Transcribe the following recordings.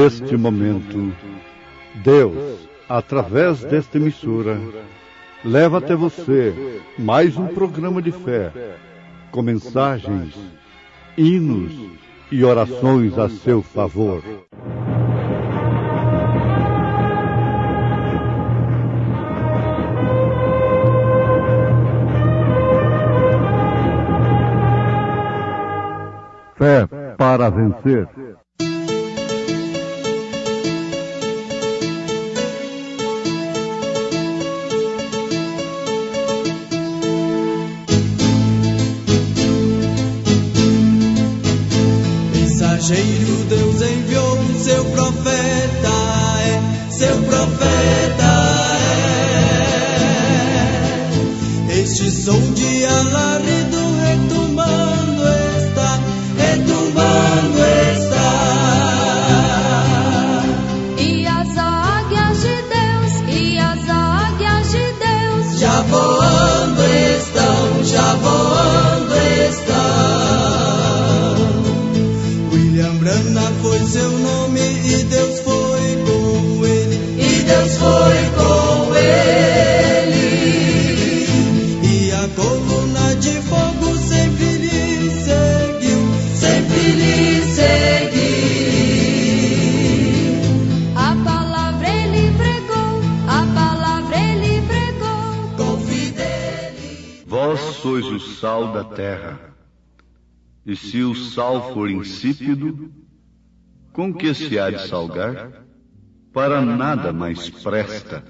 neste momento, Deus, através desta emissora, leva até você mais um programa de fé, com mensagens, hinos e orações a seu favor. Fé para vencer. Mensageiro, Deus enviou seu profeta, seu profeta é. Este som de alarido retumbando está, retumbando está. E as águias de Deus, e as águias de Deus já voando estão, já voando estão. William Branham foi seu nome e Deus foi com ele, e Deus foi com ele. E a coluna de fogo sempre lhe seguiu, sempre lhe seguiu. a palavra ele pregou, a palavra ele pregou. Com fidelidade. Vós sois o sal da terra. E se o sal for insípido, com que se há de salgar? Para nada mais presta,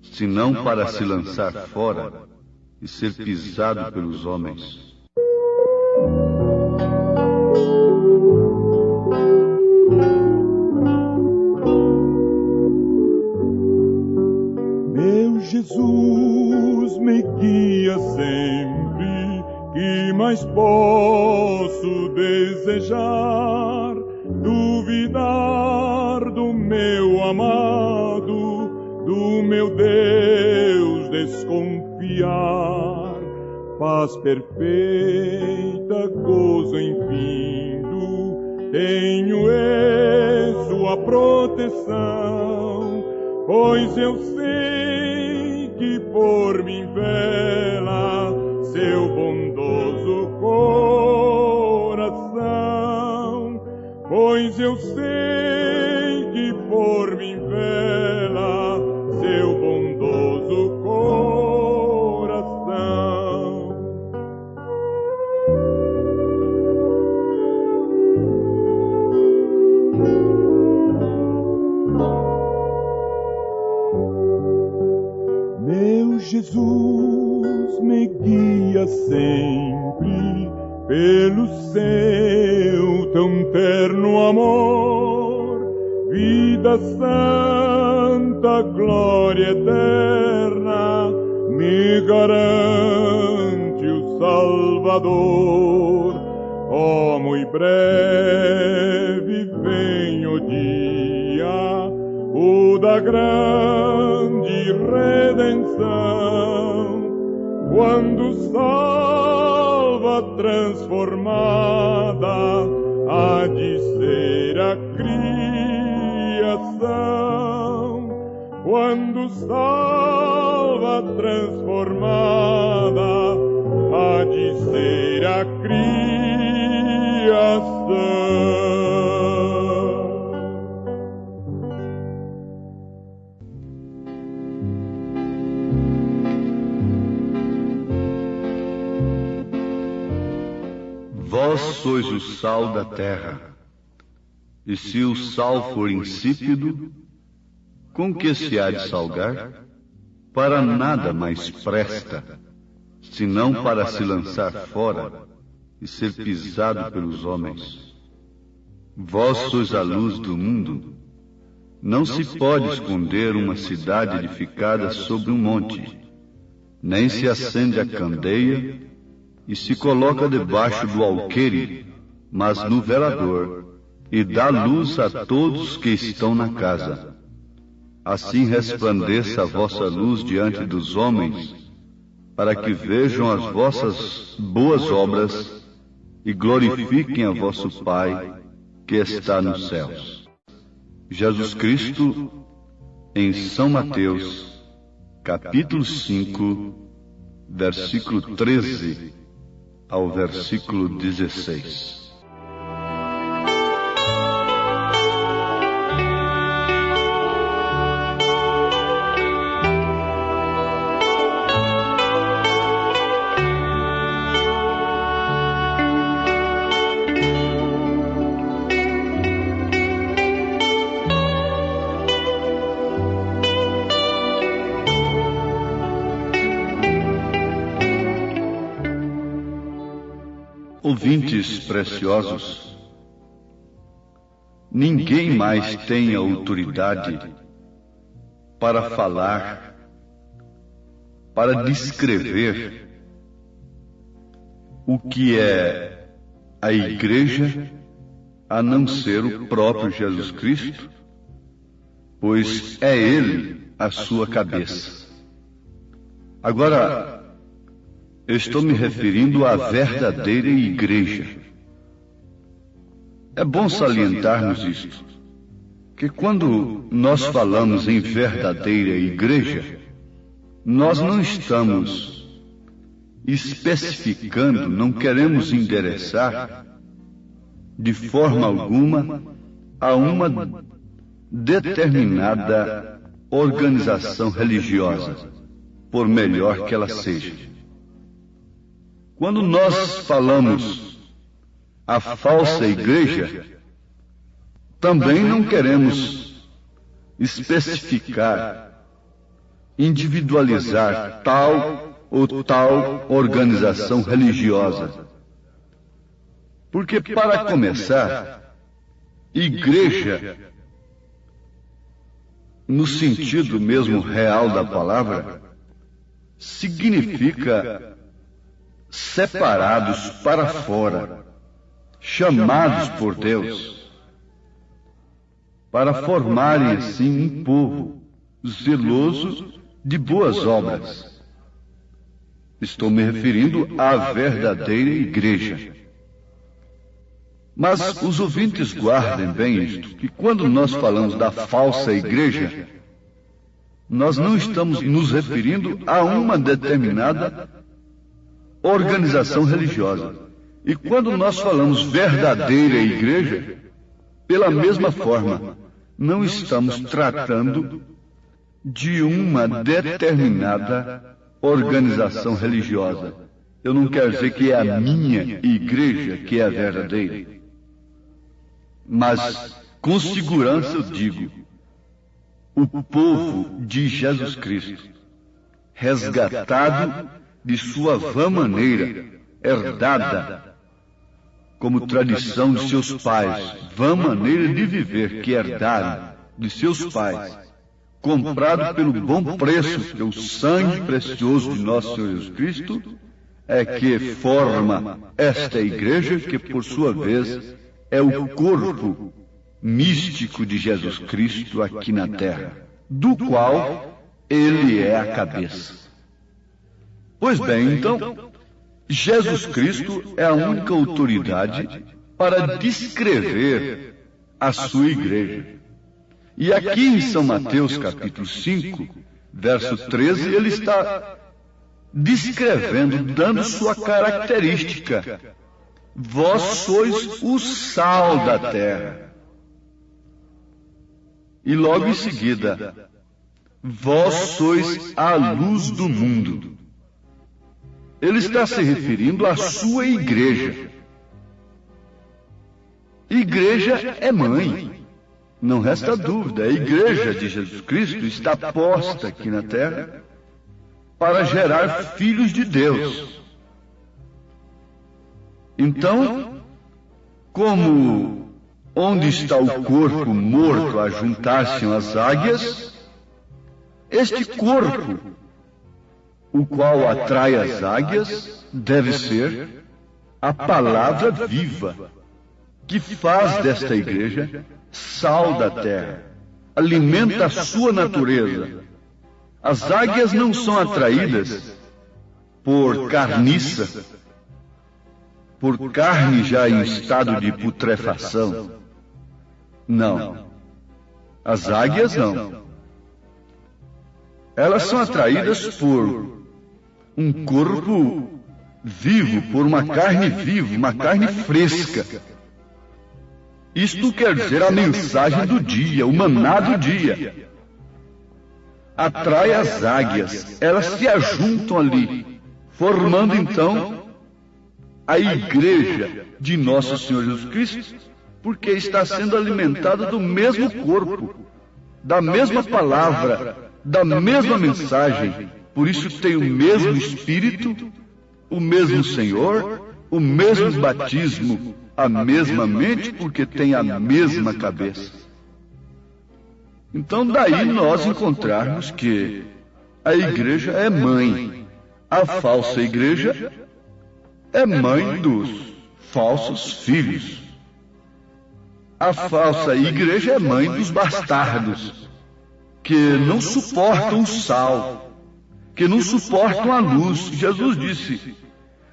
senão para se lançar fora e ser pisado pelos homens. Meu Jesus, me guia sempre, que mais posso desejar? Duvidar do meu amado, do meu Deus desconfiar. Paz perfeita, gozo infindo, tenho eu sua proteção, pois eu sei que por mim vela seu bondoso coração, pois eu sei que por mim vela seu bondoso coração. Meu Jesus, me guia sempre pelo seu tão terno amor, vida santa, glória eterna, me garante o Salvador. Oh, muito breve vem o dia, o da grande redenção, quando salva transformada há de ser a criação, quando salva transformada há de ser a criação. Vós sois o sal da terra. E se o sal for insípido, com que se há de salgar? Para nada mais presta, senão para se lançar fora e ser pisado pelos homens. Vós sois a luz do mundo. Não se pode esconder uma cidade edificada sobre um monte, nem se acende a candeia e se coloca debaixo do alqueire, mas no velador, e dá luz a todos que estão na casa. Assim resplandeça a vossa luz diante dos homens, para que vejam as vossas boas obras e glorifiquem a vosso Pai que está nos céus. Jesus Cristo em São Mateus, capítulo 5, versículo 13 ao versículo 16. Ouvintes preciosos, ninguém mais tem autoridade para falar, para descrever o que é a igreja, a não ser o próprio Jesus Cristo, pois é Ele a sua cabeça. Agora, eu estou me referindo à verdadeira igreja. É bom salientarmos isto, que quando nós falamos em verdadeira igreja, nós não estamos especificando, não queremos endereçar de forma alguma a uma determinada organização religiosa, por melhor que ela seja. Quando nós falamos a falsa igreja, também não queremos especificar, individualizar tal ou tal organização religiosa. Porque, para começar, igreja, no sentido mesmo real da palavra, significa separados para fora, chamados por Deus, para formarem assim um povo zeloso de boas obras. Estou me referindo à verdadeira igreja. Mas os ouvintes guardem bem isto, que quando nós falamos da falsa igreja, nós não estamos nos referindo a uma determinada organização religiosa. E quando nós falamos verdadeira igreja, pela mesma forma, não estamos tratando de uma determinada organização religiosa. Eu não quero dizer que é a minha igreja que é a verdadeira, mas com segurança eu digo, o povo de Jesus Cristo, resgatado de sua vã maneira, herdada como tradição de seus pais, vã maneira de viver que herdaram de seus pais, comprado pelo bom preço, pelo sangue precioso de nosso Senhor Jesus Cristo, é que forma esta igreja, que por sua vez é o corpo místico de Jesus Cristo aqui na terra, do qual Ele é a cabeça. Pois bem, então, Jesus Cristo é a única autoridade para descrever a sua igreja. E aqui em São Mateus, capítulo 5, verso 13, ele está descrevendo, dando sua característica. Vós sois o sal da terra. E logo em seguida, vós sois a luz do mundo. Ele está se referindo à sua igreja. Igreja é mãe, não resta dúvida. A igreja de Jesus Cristo está posta aqui na terra para gerar filhos de Deus. Então, como onde está o corpo morto a juntar-se as águias, este corpo, o qual atrai as águias, deve ser a palavra viva, que faz desta igreja sal da terra, alimenta a sua natureza. As águias não são atraídas por carniça, por carne já em estado de putrefação. Não. As águias não. Elas são atraídas por um corpo vivo, por uma carne viva, uma carne fresca. Isto quer dizer a mensagem do dia, o maná do dia. Atrai as águias, elas se ajuntam ali, formando então a igreja de Nosso Senhor Jesus Cristo, porque está sendo alimentada do mesmo corpo, da mesma palavra, da mesma mensagem. Por isso tem o mesmo Espírito, o mesmo Senhor, o mesmo batismo, a mesma mente, porque tem a mesma cabeça. Então daí nós encontrarmos que a igreja é mãe. A falsa igreja é mãe dos falsos filhos. A falsa igreja é mãe dos bastardos, que não suportam o sal, que não suportam a luz. Jesus disse,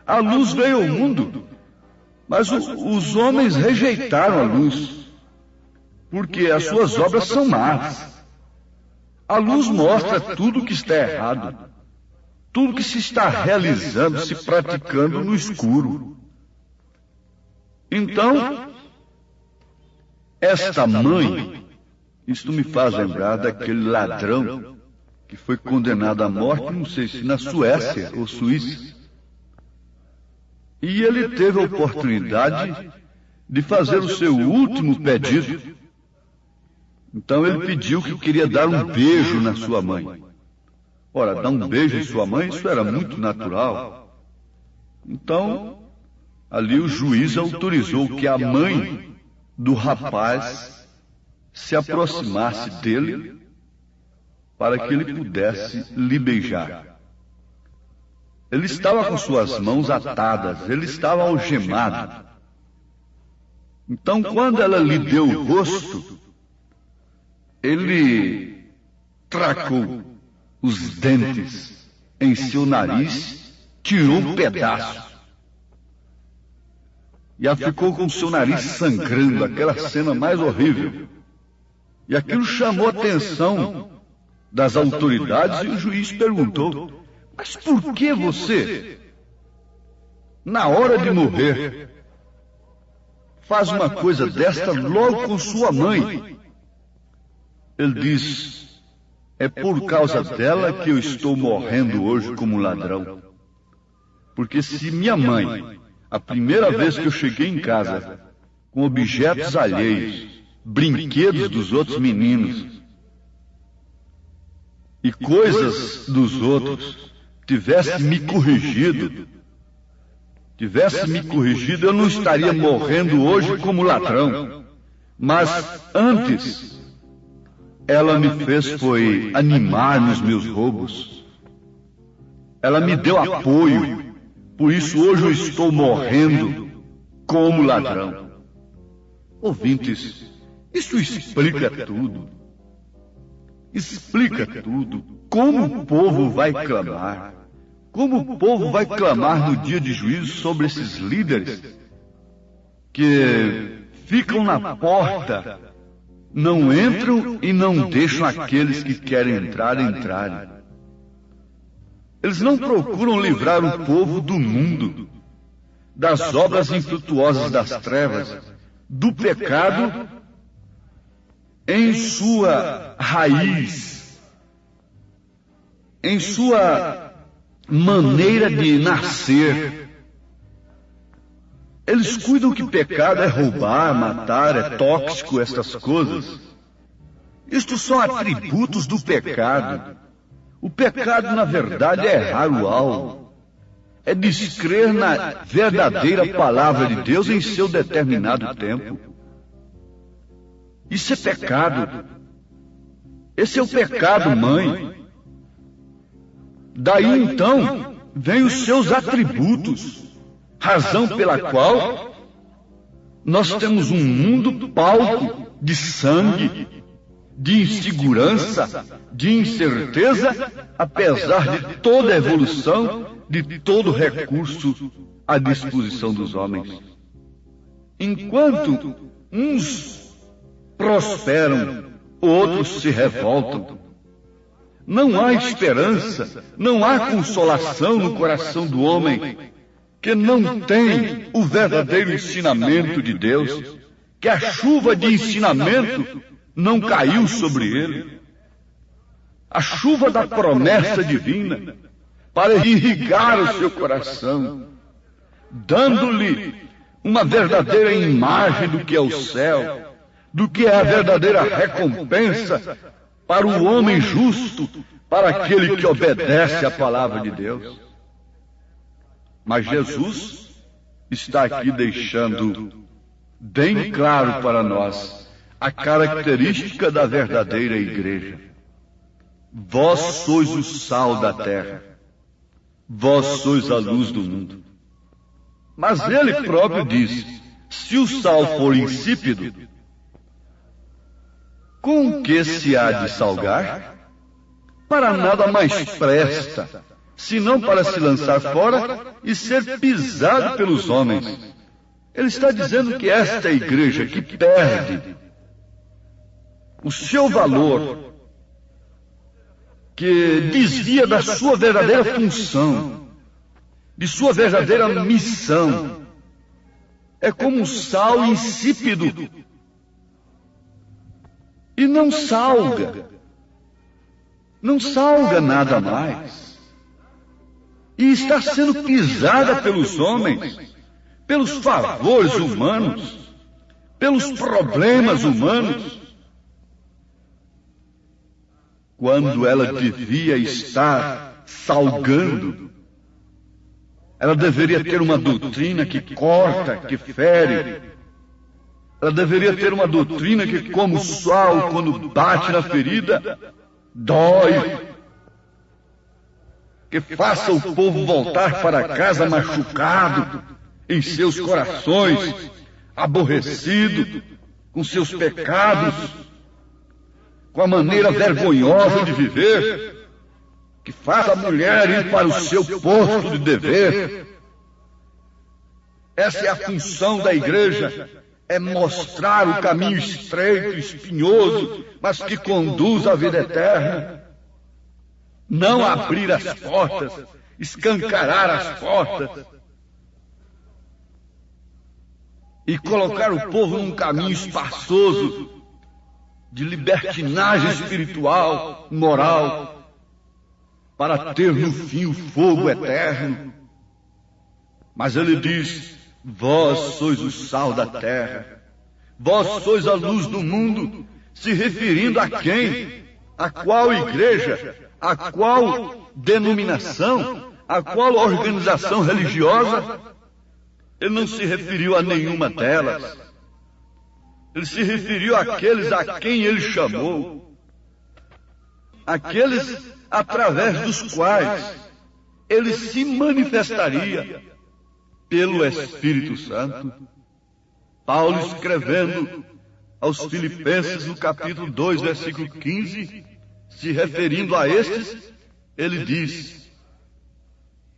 a luz veio ao mundo, mas os homens rejeitaram a luz, porque as suas obras são más. A luz mostra tudo que está errado, tudo que se está realizando, se praticando no escuro. Então, esta mãe, isto me faz lembrar daquele ladrão que foi condenado à morte, não sei se na Suécia ou Suíça. E ele teve a oportunidade de fazer o seu último pedido. Então ele pediu que queria dar um beijo na sua mãe. Ora, dar um beijo em sua mãe, isso era muito natural. Então, ali o juiz autorizou que a mãe do rapaz se aproximasse dele para que ele pudesse lhe beijar. Ele estava com suas mãos atadas, ele estava algemado. Então, quando ela lhe deu o rosto, ele tracou os dentes em seu nariz, tirou um pedaço. E ela ficou com o seu nariz sangrando, aquela cena mais horrível. E aquilo chamou a atenção das autoridades e o juiz perguntou, mas por que você, na hora de morrer, faz uma coisa desta logo com sua mãe? Ele diz, é por causa dela que eu estou morrendo hoje como ladrão. Porque se minha mãe, a primeira vez que eu cheguei em casa, com objetos alheios, brinquedos dos outros meninos e coisas dos outros, tivesse me corrigido, eu não estaria morrendo hoje como ladrão. Mas antes, ela me fez foi animar nos meus roubos. Ela me deu apoio. Por isso hoje eu estou morrendo como ladrão. Ouvintes, isso explica tudo. Explica tudo. Como o povo vai clamar. Como o povo vai clamar no dia de juízo sobre esses líderes que ficam na porta, não entram e não deixam aqueles que querem entrar entrarem. Eles não procuram livrar o povo do mundo, das obras infrutuosas das trevas, do pecado em sua raiz, em sua maneira de nascer. Eles cuidam que pecado é roubar, matar, é tóxico, essas coisas. Isto são atributos do pecado. O pecado, na verdade, é errar o alvo. É descrer na verdadeira palavra de Deus em seu determinado tempo. Isso é pecado. Esse é o pecado, mãe. Daí, então, vem os seus atributos. Razão pela qual nós temos um mundo palco de sangue, de insegurança, de incerteza, apesar de toda a evolução, de todo recurso à disposição dos homens. Enquanto uns prosperam outros se revoltam. Não há esperança, não há consolação no coração do homem que não tem o verdadeiro ensinamento de Deus, que a chuva de ensinamento não caiu sobre ele. A chuva da promessa divina para irrigar o seu coração, dando-lhe uma verdadeira imagem do que é o céu, do que é a verdadeira recompensa para o homem justo, para aquele que obedece à palavra de Deus. Mas Jesus está aqui deixando bem claro para nós a característica da verdadeira igreja. Vós sois o sal da terra, vós sois a luz do mundo. Mas ele próprio diz: se o sal for insípido, com que se há de salgar? Para nada mais presta, senão para se lançar fora e ser pisado pelos homens. Ele está dizendo que esta igreja que perde o seu valor, que desvia da sua verdadeira função, de sua verdadeira missão, é como um sal insípido e não salga nada mais. E está sendo pisada pelos homens, pelos favores humanos, pelos problemas humanos, quando ela devia estar salgando. Ela deveria ter uma doutrina que corta, que fere. Ela deveria ter uma doutrina que, como o sal, quando bate na ferida, dói. Que faça o povo voltar para casa machucado, em seus corações, aborrecido, com seus pecados, com a maneira vergonhosa de viver. Que faça a mulher ir para o seu posto de dever. Essa é a função da igreja, é mostrar o caminho estreito, espinhoso, mas que conduz à vida eterna. Não abrir as portas, escancarar as portas e colocar o povo num caminho espaçoso de libertinagem espiritual, moral, para ter no fim o fogo eterno. Mas ele diz: vós sois o sal da terra, vós sois a luz do mundo, se referindo a quem? A qual igreja? A qual denominação? A qual organização religiosa? Ele não se referiu a nenhuma delas. Ele se referiu àqueles a quem ele chamou, aqueles através dos quais ele se manifestaria pelo Espírito Santo. Paulo, escrevendo aos Filipenses no capítulo 2, versículo 15, se referindo a estes, ele diz: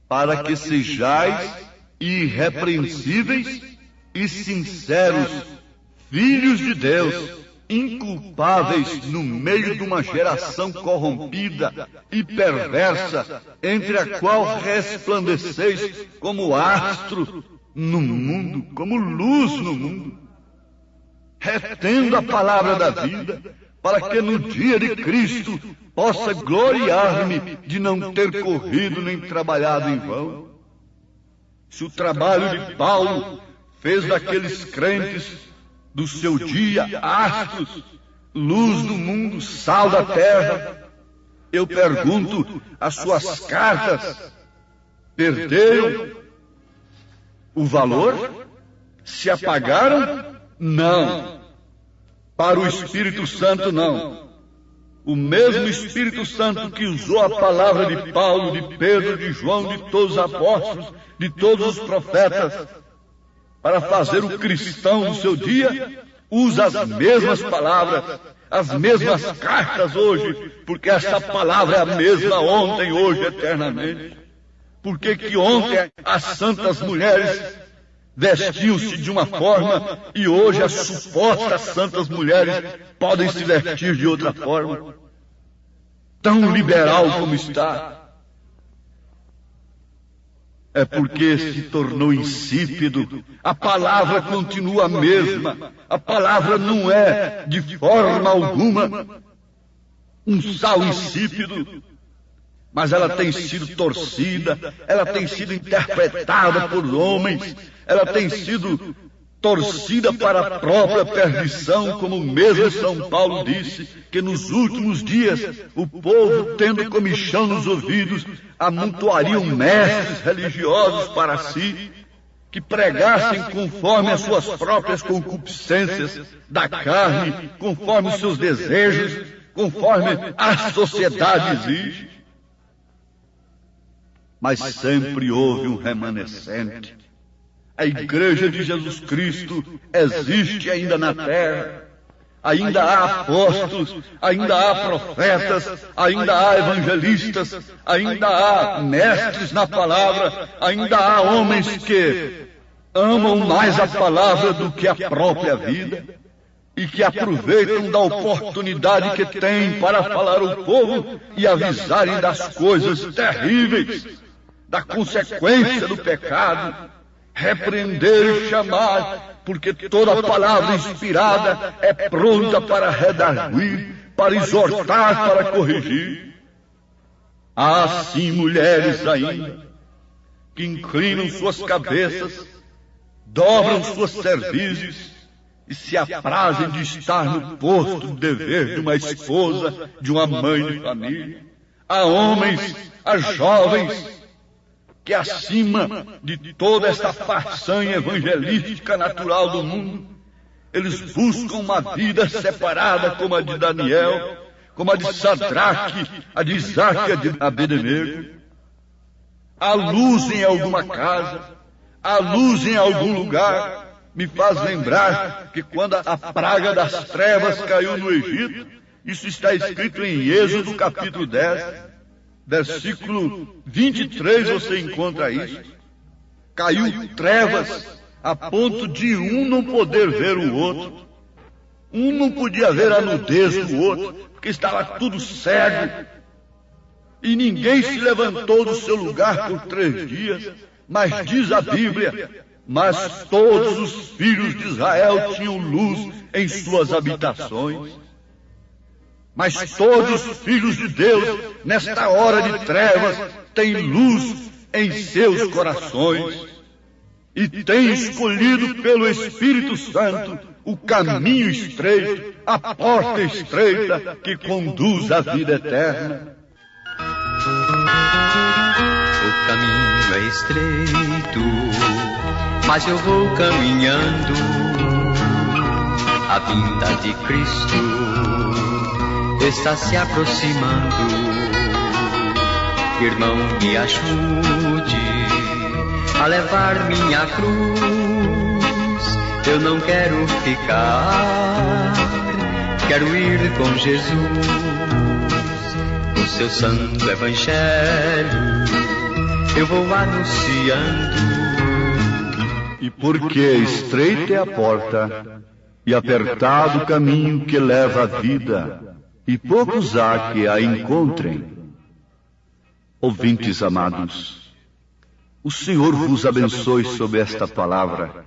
para que sejais irrepreensíveis e sinceros, filhos de Deus, inculpáveis no meio de uma geração corrompida e perversa, entre a qual resplandeceis como astro no mundo, como luz no mundo, retendo a palavra da vida, para que no dia de Cristo possa gloriar-me de não ter corrido nem trabalhado em vão. Se o trabalho de Paulo fez daqueles crentes do seu dia astros, luz do mundo, sal da terra, eu pergunto, as suas cartas perderam o valor? Se apagaram? Não. Para o Espírito Santo, não. O mesmo Espírito Santo que usou a palavra de Paulo, de Pedro, de João, de todos os apóstolos, de todos os profetas, para fazer o cristão no seu dia, usa as mesmas palavras, as mesmas cartas hoje, porque essa palavra é a mesma ontem, hoje, eternamente. Porque que ontem as santas mulheres vestiam-se de uma forma e hoje as supostas santas mulheres podem se vestir de outra forma. Tão liberal como está. É porque se tornou insípido. A palavra continua a mesma. A palavra não é, de forma alguma, um sal insípido. Mas ela tem sido torcida, ela tem sido interpretada por homens, ela tem sido torcida para a própria perdição, como mesmo São Paulo disse, que nos últimos dias o povo, tendo comichão nos ouvidos, amontoariam mestres religiosos para si, que pregassem conforme as suas próprias concupiscências da carne, conforme os seus desejos, conforme a sociedade exige. Mas sempre houve um remanescente. A Igreja de Jesus Cristo existe ainda na terra. Ainda há apóstolos, ainda há profetas, ainda há evangelistas, ainda há mestres na palavra, ainda há homens que amam mais a palavra do que a própria vida e que aproveitam da oportunidade que têm para falar ao povo e avisarem das coisas terríveis, da consequência do pecado, repreender e chamar, porque toda palavra inspirada é pronta para redarguir, para exortar, para corrigir. Há sim mulheres ainda que inclinam suas cabeças, dobram suas cervizes e se aprazem de estar no posto de dever de uma esposa, de uma mãe de família. Há homens, há jovens, que acima de toda esta façanha evangelística natural do mundo, eles buscam uma vida separada como a de Daniel, como a de Sadraque, a de Isaque, a de Abednego. Há luz em alguma casa, há luz em algum lugar. Me faz lembrar que quando a praga das trevas caiu no Egito, isso está escrito em Êxodo capítulo 10, versículo 23, você encontra isso. Caiu trevas a ponto de um não poder ver o outro. Um não podia ver a nudez do outro, porque estava tudo cego. E ninguém se levantou do seu lugar por 3 dias. Mas diz a Bíblia, mas todos os filhos de Israel tinham luz em suas habitações. Mas todos os filhos de Deus, nesta hora de trevas, têm luz em seus corações e têm escolhido pelo Espírito Santo o caminho estreito, a porta estreita que conduz à vida eterna. O caminho é estreito, mas eu vou caminhando. A vinda de Cristo está se aproximando. Irmão, me ajude a levar minha cruz. Eu não quero ficar, quero ir com Jesus. O seu santo evangelho eu vou anunciando. E porque estreita é a porta e apertado o caminho que leva à vida, e poucos há que a encontrem. Ouvintes amados, o Senhor vos abençoe sob esta palavra,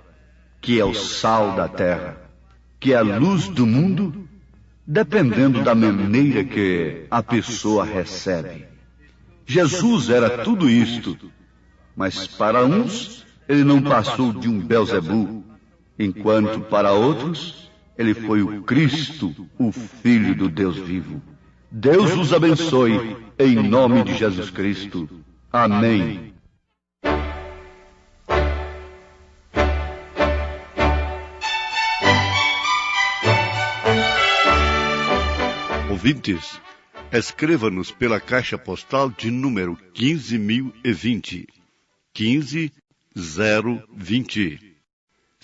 que é o sal da terra, que é a luz do mundo, dependendo da maneira que a pessoa recebe. Jesus era tudo isto, mas para uns ele não passou de um Belzebu, enquanto para outros ele foi o Cristo, o Filho do Deus vivo. Deus os abençoe, em nome de Jesus Cristo. Amém. Ouvintes, escreva-nos pela caixa postal de número 15.020, 15020.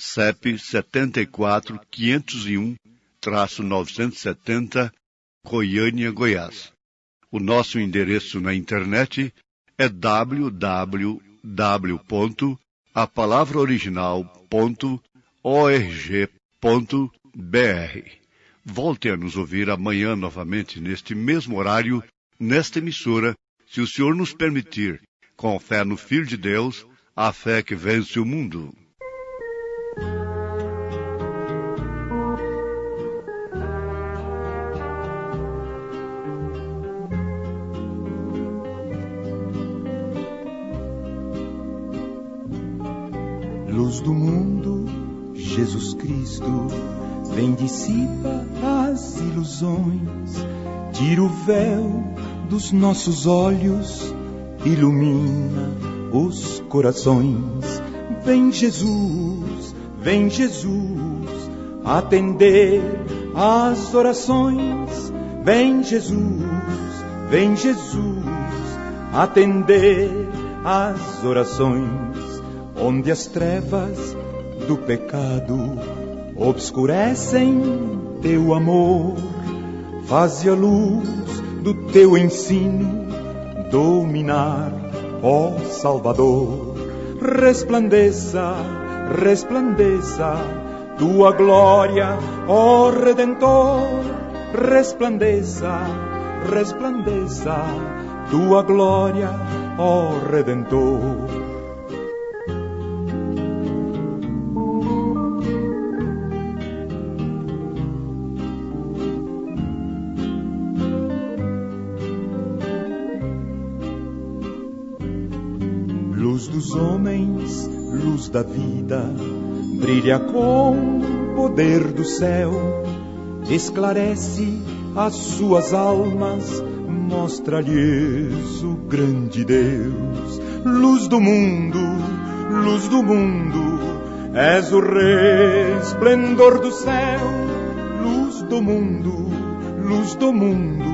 CEP 74-501-970, Goiânia, Goiás. O nosso endereço na internet é www.adventista.com a palavra original.org.br. Volte a nos ouvir amanhã novamente neste mesmo horário, nesta emissora, se o Senhor nos permitir, com fé no Filho de Deus, a fé que vence o mundo. Luz do mundo, Jesus Cristo, vem dissipa as ilusões, tira o véu dos nossos olhos, ilumina os corações. Vem Jesus, atender as orações. Vem Jesus, atender as orações. Onde as trevas do pecado obscurecem teu amor, faze a luz do teu ensino dominar, ó Salvador. Resplandeça, tua glória, ó Redentor. Resplandeça, tua glória, ó Redentor. Luz dos homens, luz da vida, brilha com o poder do céu, esclarece as suas almas, mostra-lhes o grande Deus. Luz do mundo, és o resplendor do céu. Luz do mundo,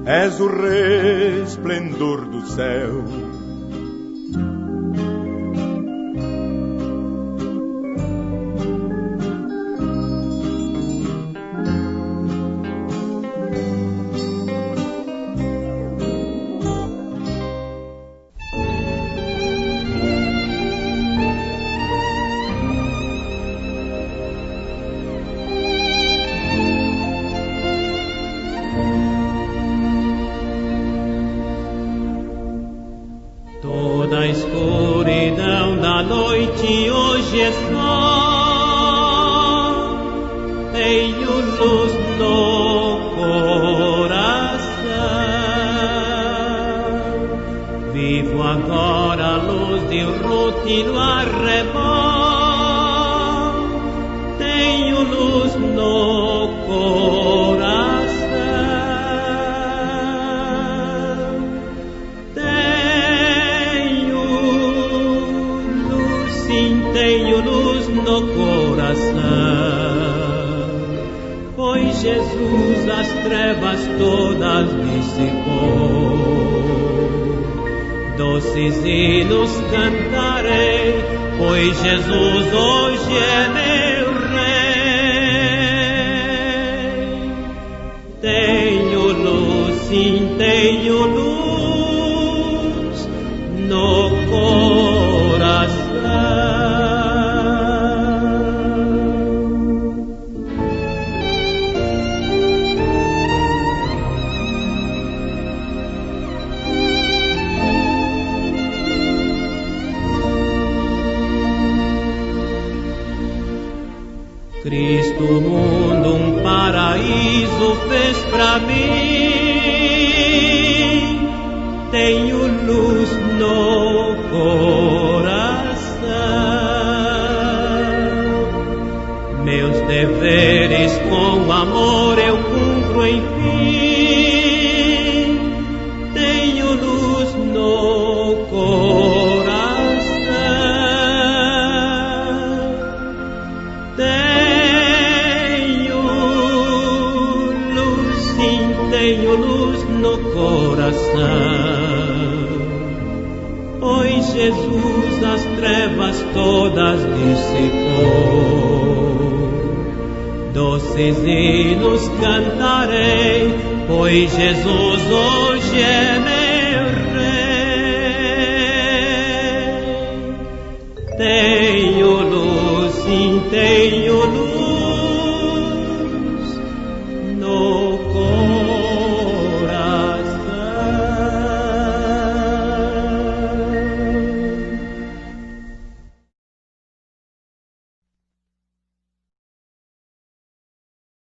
és o resplendor do céu. Cristo, o mundo paraíso fez pra mim. Tenho luz no coração, meus deveres com amor eu cumpro enfim. Tenho luz no coração, tenho luz, sim, tenho luz no coração. Pois Jesus as trevas todas dissipou. Doces hinos cantarei, pois Jesus hoje é meu Rei. tenho luz, sim, tenho luz.